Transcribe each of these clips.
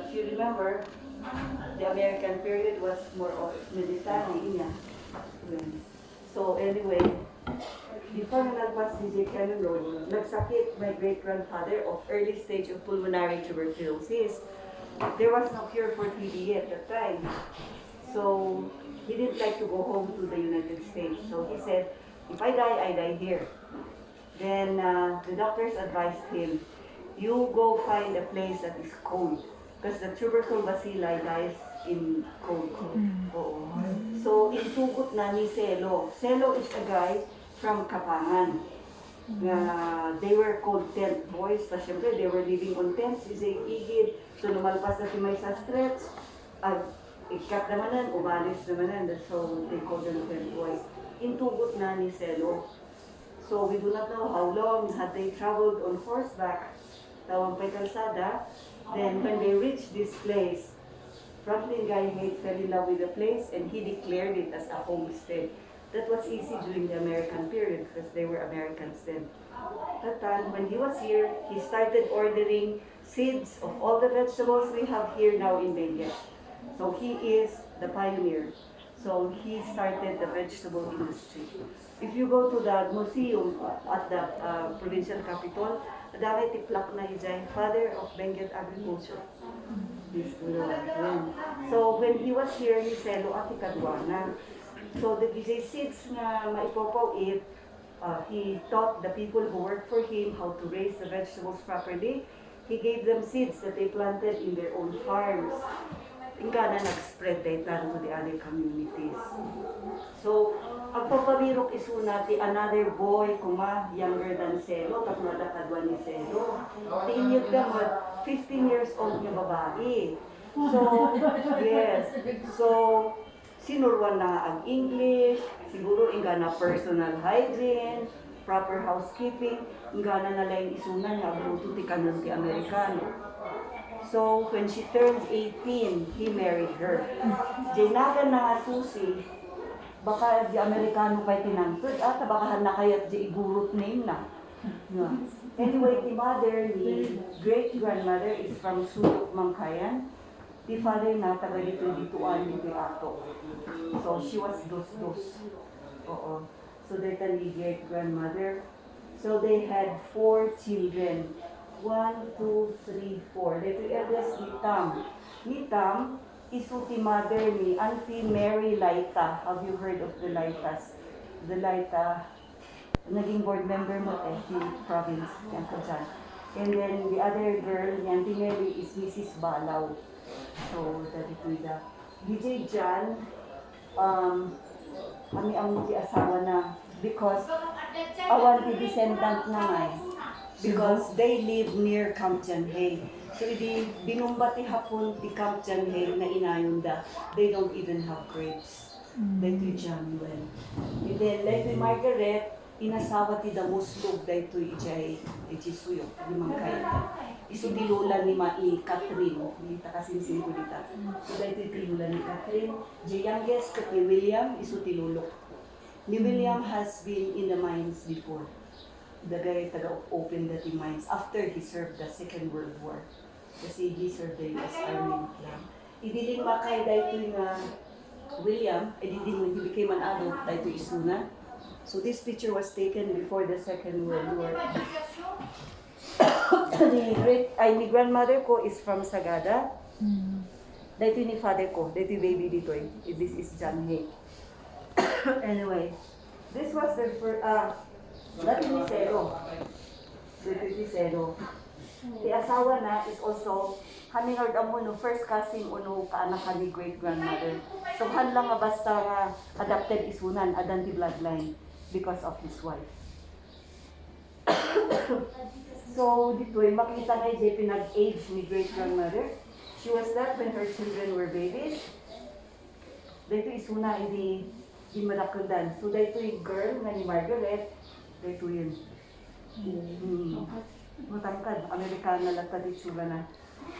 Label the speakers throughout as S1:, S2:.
S1: if you remember, the American period was more of military niya. So anyway, before nalpas ni J. Cannon Road, nagsakit my great-grandfather of early stage of pulmonary tuberculosis. There was no cure for TB at that time. So he didn't like to go home to the United States. So he said, if I die here. Then the doctors advised him, you go find a place that is cold. Because the tubercle bacilli dies in cold. Oo. So, intugot na ni Selo. Selo is a guy from Kapangan. They were called tent boys. Tapos syempre, they were living on tents. Isang igid. So, lumalpas na may sa stretch. Ikat naman nan, umalis naman nan. So, they called them tent boys. Intugot na ni Selo. So, we do not know how long had they traveled on horseback. Tawang pa'y kalsada. Then, when they reached this place, Franklin Guy Haight fell in love with the place and he declared it as a homestead. That was easy during the American period because they were Americans then. That time, when he was here, he started ordering seeds of all the vegetables we have here now in Benguet. So he is the pioneer. So he started the vegetable industry. If you go to the museum at the provincial capital, dami tiplak na ijay, father of Benguet agriculture. So when he was here, he said, ati kadwana. So the seeds nga maipopaw it, he taught the people who worked for him how to raise the vegetables properly. He gave them seeds that they planted in their own farms. Ingka na nag-spread data to the other communities. So, ang pagpabirok isunati, another boy, younger than Selo, tapos nadakadwa ni Selo. Tiinyag naman, 15 years old niya babae. So, yes. So, sinurwan na ang English, siguro ingka na personal hygiene, proper housekeeping, ingka na nalang isunan niya, abruto ti kanon ti Amerikano. So, when she turned 18, he married her. Jinagan na nga susi, baka di Amerikano pa'y tinangtod, baka na kaya't di igurot name na. Anyway, the mother, the great-grandmother is from Sulok, Mangkayan. The father na taga dituan dito Atok. So, she was dos. Oo. So, they're the great-grandmother. So, they had 4 children. 1, 2, 3, 4. The eldest Nitam isu ti mother ni Auntie Mary Laita. Have you heard of the Laitas? The Laita, naging board member mo the province, yan ko dyan. And then the other girl, ni Auntie Mary, is Mrs. Balaw. So, dadituida. DJ Jan, kami ang asawa na because awan ti descendant na nga because they live near Camp Janhay. So, binumbati hapon ti Camp Janhay na inayon da. They don't even have graves. Dahito Januel. And then, like ni Margaret, inasawa ti Damuslog, dahito ijay suyok, di Mangkay. Iso di lola ni Catherine, dita kasinsin ko dita. So, dahito ti lola ni Catherine. The youngest, ni William, iso ti lolo. Ni William has been in the mines before. The guy taga-open the mines after he served the Second World War. Kasi he served the U.S. Army lang. Idiling makay dahito nga William, he became an adult dahito isuna. So this picture was taken before the Second World War. Ni grandmother ko is from Sagada. Dahito ni father ko, dahito baby dito eh. This is John Haight. Anyway, this was the first, dati ni Selo. The asawa na is also kaming no first cousin uno kaanakan ni great-grandmother. So han lang nga basta nga adopted isunan adan ti bloodline because of his wife. So dito'y makita nga jay pinag-age ni great-grandmother. She was that when her children were babies. Dito isuna hindi madakundan. So dito'y girl nga ni Margaret. Dito yun. Matangkad. Amerikana lang ka dito na.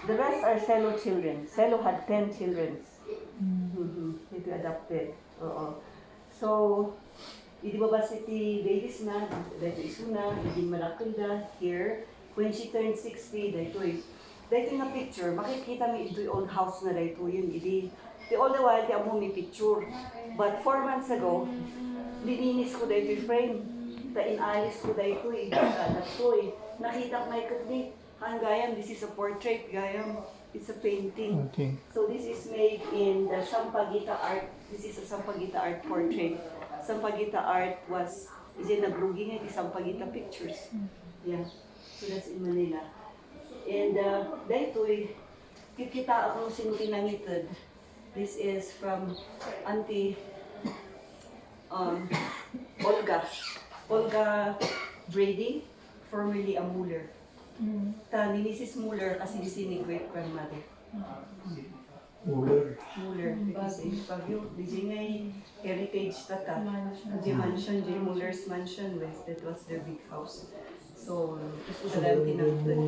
S1: The rest are Selo children. Selo had 10 children. Dito adopted. Oo. So, hindi ba ba si babies na? Dito isuna. Hindi malakunda. Here. When she turned 60, dito is dahito nga picture, makikita mo ito yung old house na dahito yun, hindi. The all the while, di amo may picture. But 4 months ago, lininis ko dahito yung frame. Inalis ko dahito eh, anak ko eh. Nakita ko na ikot ni, gayam, this is a portrait, gayam. It's a painting.
S2: Okay.
S1: So this is made in the Sampaguita art. This is a Sampaguita art portrait. Sampaguita art was, is in nagrugi nga, di Sampaguita pictures. Yeah. So that's in Manila. And dahito eh, kikita ako sino tinangitid. This is from Auntie Olga Brady, formerly a Muller. Ta ni Mrs. Muller kasi di sini great grandmother. Muller, kasi pagyo di ngay heritage tata. Di mansion, di Muller's mansion, that was their big house. So, gusto lang tinatid.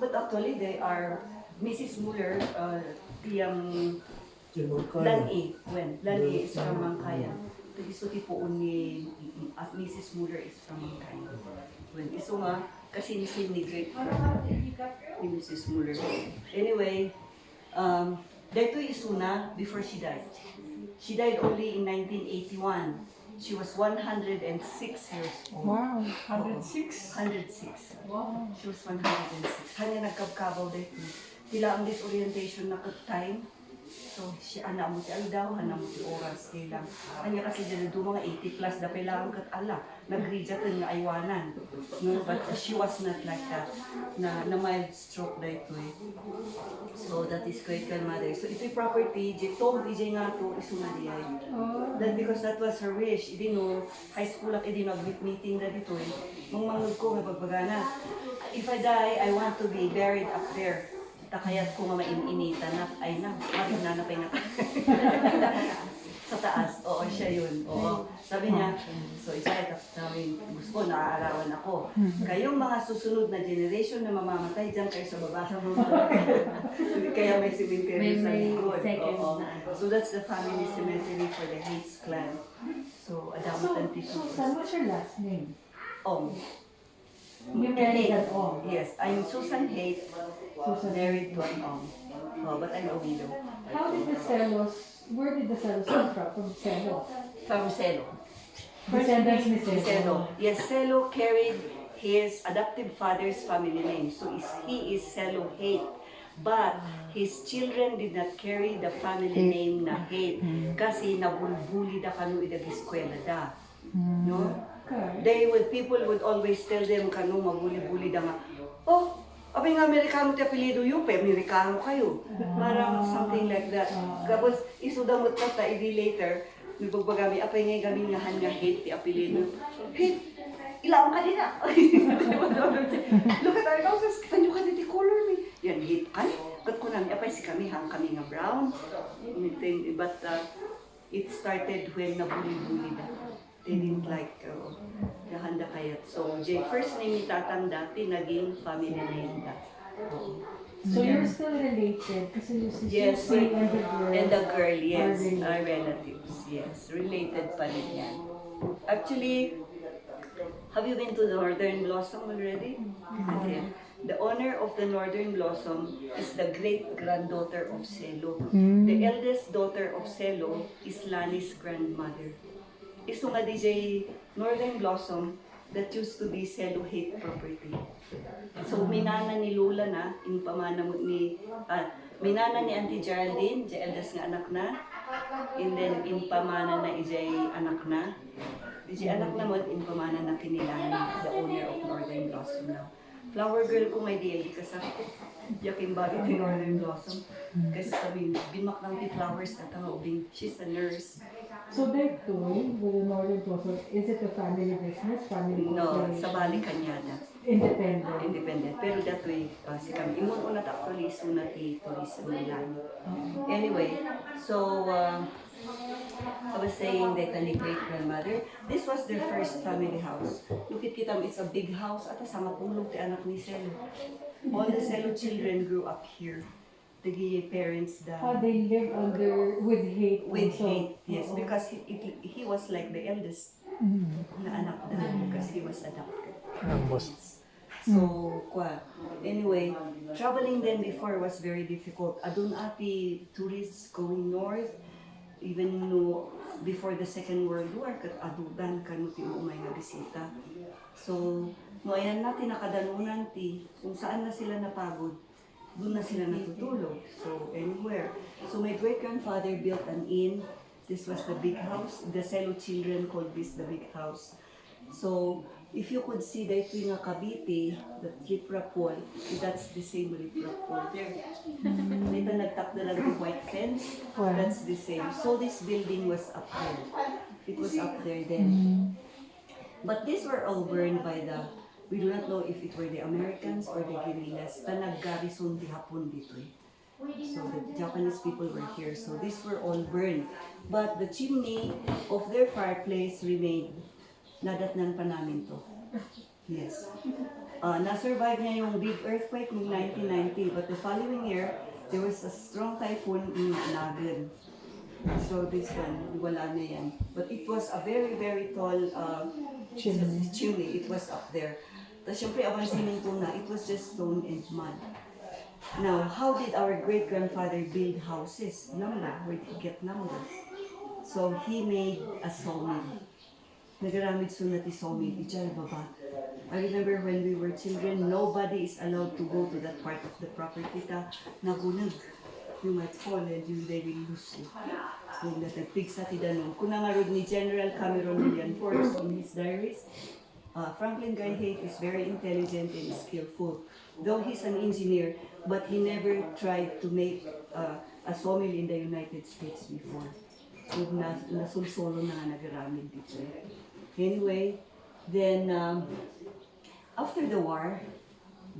S1: But actually, they are Mrs. Muller, tiyang Lan-E. Lan-E is from Mangkayan. Iso tipuon ni Mrs. Muller is from Mangkayan. Iso nga, kasi ni great ni Mrs. Muller. Anyway, dahito iso na before she died. She died only in 1981. She was 106 years old.
S2: Wow.
S1: 106? 106. Wow. She was 106. Kanya nagkabkabaw dahito. Tila ang disorientation na time. So, si anak mo ti aldaw, anak mo ti oras kailang. Kanya kasi dyan do mga 80 plus na kailangan kat ala. Nag-reject nga aywanan. No? But she was not like that. Na mild stroke dahito eh. So, that is great grandmother. So, ito'y property, Tom, DJ nga to, isumaliay. That because that was her wish. Hindi no, high school at hindi no, meeting na dito eh. Mangmangod ko, magbagana. If I die, I want to be buried up there. Takayat ko nga maininitan na, ay na, marinanapay na sa taas. Oo, siya yun. Oo. Sabi niya, so isa, sabi, gusto ko, naaarawan ako. Kayong mga susunod na generation na mamamatay dyan kayo sa baba. Kaya may cemetery sa likod. So that's the family cemetery for the Haight clan. So, Adamot and Tito.
S3: Susan, what's your last name?
S1: You
S3: married an Ong?
S1: Yes, I'm Susan Haight, married to an Ong. But I'm a widow.
S3: How did the Celos, where did the Celos come from? From Celo?
S1: From Celo.
S3: Descendants ni Celo.
S1: Celo. Yes, Celo carried his adoptive father's family name. So he is Celo Haight. But his children did not carry the family name na Haight. Kasi nabulbuli da kanu idag eskwela da. No? People would always tell them kanu mabuli-buli da nga. Oh, abay nga Amerikano ti apelido yung Amerikano kayo. Parang something like that. Tapos isudamot na ta, idi later, nagbagami, apay nga gamin nga han nga Haight ti apelido. Haight, ilang ka din na. Look at our houses, kita nyo ka din ti color me. Yan, Haight ka ni. Kat ko namin, apay si kami, hang kami nga brown. But it started when nabuli-buli na. They didn't like handa kayat. So, first name ni Tatang dati, naging family name da.
S3: So you're still related? Kasi you see
S1: Yes,
S3: Susie and the girl.
S1: and the girl, yes,
S3: Are
S1: are relatives. Yes, related pa rin yan. Actually, have you been to the Northern Blossom already? Okay. The owner of the Northern Blossom is the great-granddaughter of Celo. The eldest daughter of Celo is Lani's grandmother. Iso nga DJ Northern Blossom that used to be Celo Haight property. So minana ni Lola na, pamana ni minana ni Auntie Geraldine, the eldest nga anak na. And then pamana na ijay anak na. DJ anak na mo pamana na kinilani, the owner of Northern Blossom now. Flower girl ko may DLD kasi yakin bagay ni Northern Blossom. Kasi sabi, bimak ng ti flowers na tangobing. She's a nurse.
S3: So that too, with the Northern Blossom, is it a family business? Family
S1: No,
S3: corporation?
S1: sa Bali Kanyada.
S3: Independent.
S1: Independent. Pero that way, si kami. Imun unat actually, sunat tourism nila. Anyway, so, I was saying that the great-grandmother, this was their first family house. Look at kita, it's a big house. At sa matulog ti anak ni Celo. All the Celo children grew up here. The parents da.
S3: How they live under with Haight.
S1: With
S3: also.
S1: Haight, yes, because he was like the eldest na anak na because he was adopted.
S2: Ambos.
S1: So, anyway, traveling then before was very difficult. Adun ati tourists going north, even no before the Second World War, kat adudan kanu ti umay nga bisita. So, no ayan natin nakadanunan ti kung saan na sila napagod, doon na sila natutulog. So, anywhere. So, my great-grandfather built an inn. This was the big house. The Selo children called this the big house. So, if you could see the ito nga Cavite, the riprap wall, that's the same riprap wall there. Dito nagtakda lang the white fence, that's the same. So, this building was up there. It was up there then. But these were all burned by the, we do not know if it were the Americans or the guerrillas, na nag-garrison di hapon dito eh. So the Japanese people were here, so these were all burned. But the chimney of their fireplace remained. Nadatnan pa namin to. Yes. Na-survive niya yung big earthquake noong 1990, but the following year, there was a strong typhoon in Nagan. So this one, wala na yan. But it was a very, very tall chimney. It was up there. Tapos syempre, awan sininto na, it was just stone and mud. Now, how did our great-grandfather build houses? Lumber. Where did he get lumber? So he made a sawmill. Nagaramid sunat ni sawmill. Ijay baba. I remember when we were children, nobody is allowed to go to that part of the property ta nagunag. You might fall and they will lose you. Kung natagpig sa tidanon. Kung nangarod ni General Cameron William Forbes in his diaries, Franklin Guy Haight is very intelligent and skillful. Though he's an engineer, but he never tried to make a sawmill in the United States before. So nasulsolo na nga nagaramid dito. Anyway, then after the war,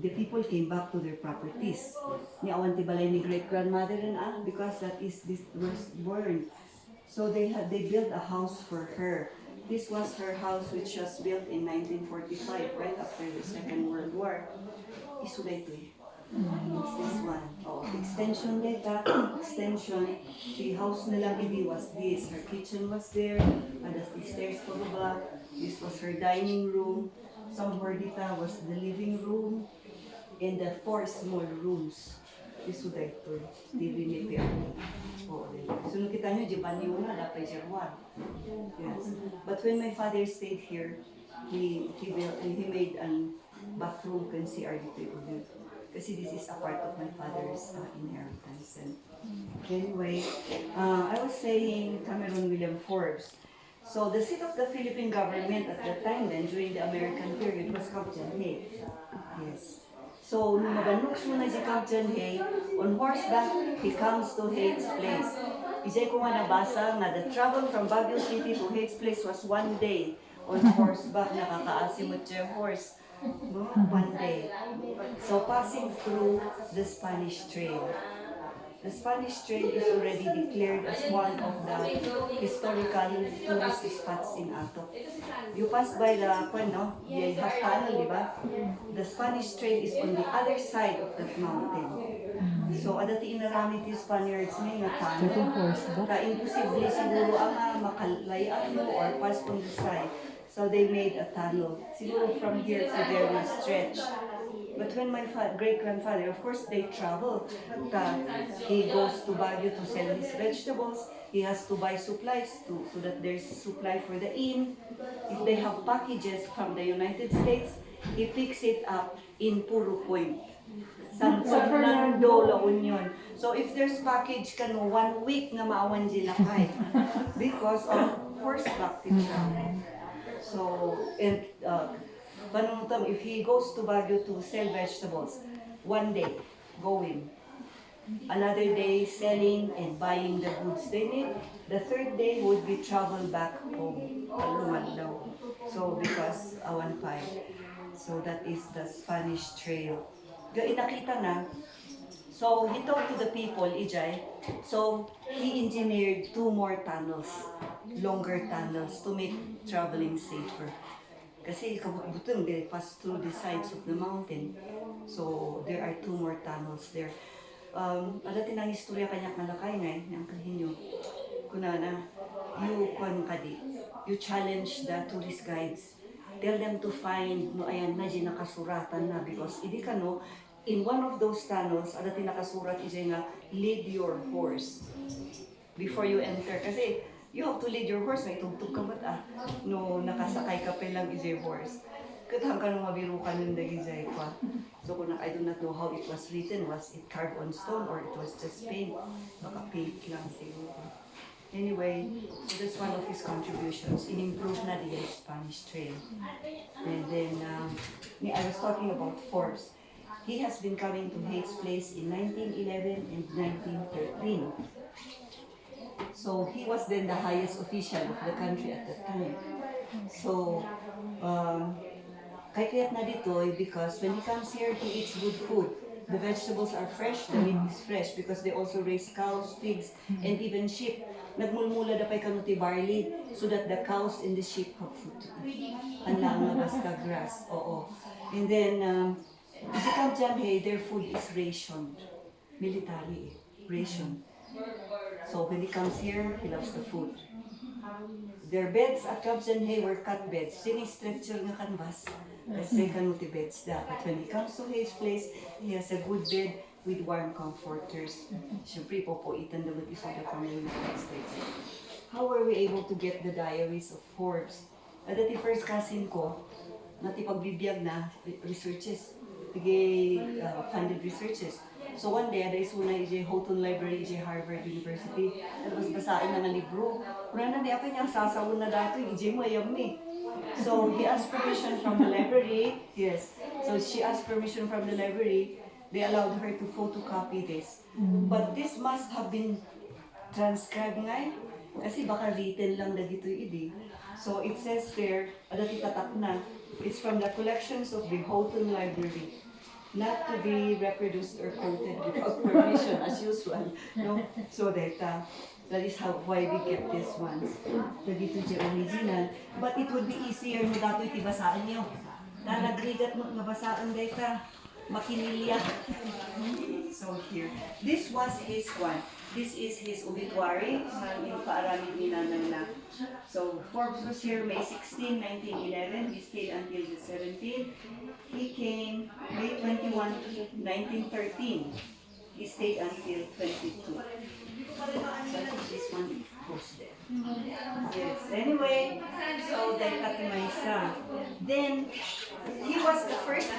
S1: the people came back to their properties. Ni awan ti balay ni great-grandmother and because this was burned. So they built a house for her. This was her house, which was built in 1945, right after the Second World War. Isuday to eh. It's this one. Oh, extension data, extension. The house nila maybe was this. Her kitchen was there. And the stairs pa baba. This was her dining room. Somewhere dita was the living room. And the 4 small rooms. Isuday to eh. TV ni Piano. Oh, so nung kita nyo, Japan yung una, dapat siya one. Yes. But when my father stayed here, he made a bathroom can see our dito. Kasi this is a part of my father's inheritance. And anyway, I was saying Cameron William Forbes. So the seat of the Philippine government at that time then, during the American period, was Captain Haight. Yes. So, nung mabanukso na si Captain Haight, on horseback, he comes to Haight's place. Isay ko nga nabasa na the travel from Baguio City to Haight's place was 1 day on horseback, nakakaasimot siya horse. No? 1 day. So, passing through the Spanish Trail. The Spanish Trail is already declared as one of the historical tourist spots in Atok. You pass by the half tunnel, di ba? The Spanish Trail is on the other side of that mountain. So, adati inaramid yung Spaniards may nga tunnel. Ka-imposible siguro ang makalayaan mo or pass on the side. So, they made a tunnel. Siguro from here to there will stretch. But when my great-grandfather, of course, they travel. He goes to Baguio to sell his vegetables. He has to buy supplies so that there's supply for the inn. If they have packages from the United States, he picks it up in Puro Point. San Fernando, La Union. So if there's package kano 1 week na maawan sila kay because of horseback travel. So, and Panunutam, if he goes to Baguio to sell vegetables, 1 day, going. Another day, selling and buying the goods they need. The 3rd day would be travel back home. So, because awan pa. So, that is the Spanish Trail. Inakita na. So, he talked to the people, Ijay. So, he engineered 2 more tunnels, longer tunnels, to make traveling safer. Kasi kabutbutang they pass through the sides of the mountain. So, there are 2 more tunnels there. Adatin ang istorya kanya kalakay ngay, niyang kahinyo. Kuna na, you challenge the tourist guides. tell them to find, no, ayan na, di nakasuratan na, because hindi ka, no, in one of those tunnels, ada tinakasurat is nga, lead your horse before you enter. Kasi, you have to lead your horse, may tugtog ka ba't no, nakasakay ka pa lang is your horse. Katang ka nung mabiru ka nung dagizay pa. So, kung I do not know how it was written, was it carved on stone or it was just paint? Baka paint lang siguro. Anyway, so that's one of his contributions in improve na the Spanish trade. And then, I was talking about Forbes. He has been coming to Haight's place in 1911 and 1913. So he was then the highest official of the country at that time. So, kaya't na dito because when he comes here, he eats good food. The vegetables are fresh, the meat is fresh because they also raise cows, pigs, and even sheep. Nagmulmula na pa'y kanuti barley so that the cows and the sheep have food to eat. Ang basta grass, oo. And then, if you come dyan, hey, their food is rationed. Military, ration. So when he comes here, he loves the food. Their beds at Kabjan Hay were cut beds. Sini-stretcher nga canvas. Kasi may kanuti beds dapat. When he comes to his place, he has a good bed with warm comforters. Siyempre, popoitan daw ito from the United States. How were we able to get the diaries of Forbes? Dati first cousin ko, natipagbibiyag na researches. Funded researches. So one day, ada isuna ije Houghton Library, ije Harvard University. Tapos basain na nga libro. Kuna na di apa niyang sasawon na dato, ije mo ayami. So he asked permission from the library. Yes. So she asked permission from the library. They allowed her to photocopy this. But this must have been transcribed nga. Kasi baka written lang na dito idi. So it says there, ada titatak na. It's from the collections of the Houghton Library. Not to be reproduced or quoted without permission as usual. No? So that is why we get this ones. Dito siya original. But it would be easier mo dato itibasaan niyo. Nagrigat mo mabasaan data. Makinilya. So here. This was his one. This is his obituary. Yung paaramid ni Nanay na. So Forbes was here May 16, 1911. He stayed until the 17th. He came May 21, 1913. He stayed until 22. So I think this one goes there. Yes. Anyway, so dahil Katimaysa. Then, he was the first